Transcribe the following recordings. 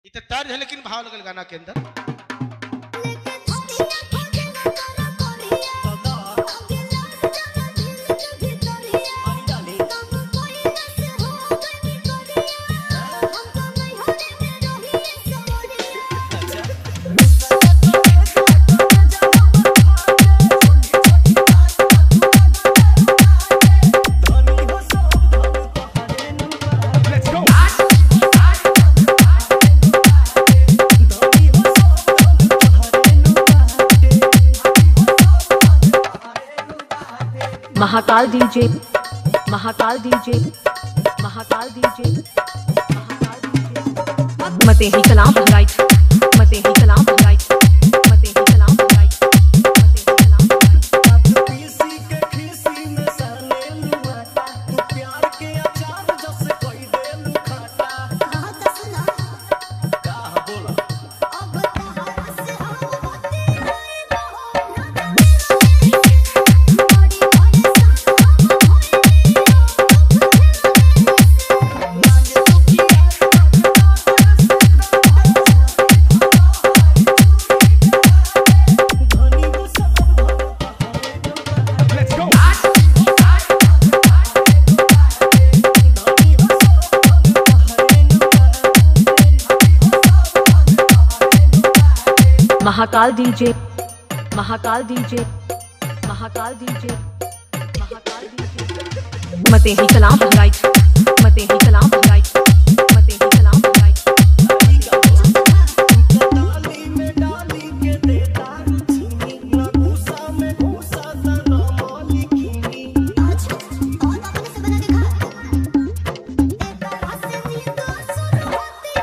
इत तर्ज है लेकिन भाव लगल गाना के अंदर। Mahakal DJ, Mahakal DJ, Mahakal DJ, Mahakal DJ. मते ही कलाम बहराइच, मते ही कलाम बहराइच, मते ही कलाम बहराइच, मते ही कलाम बहराइच। अब किसी के खिसी में सरले लुआता, तू प्यार के अचार जैसे कोई दे लुखाता। कहा तो सुना, कहा बोला अब कहा से हम होते हैं Mahakal DJ, Mahakal DJ, Mahakal DJ, Mahakal DJ. मते ही कलाम बहराइच, मते ही कलाम बहराइच, मते ही कलाम बहराइच। डाली में डाली के देता रुचि, ना घूसा में घूसा ता ना मालिकीनी। आज और आपने से बना के कहा एक तरह से नींद सुन होती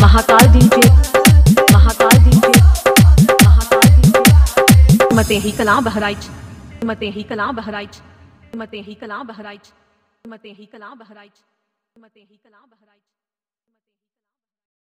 Mahakal DJ, Mahakal DJ, Mahakal DJ. मते ही कलाम बहराइच, मते ही कलाम बहराइच, मते ही कलाम बहराइच, मते ही कलाम बहराइच, मते ही कलाम बहराइच।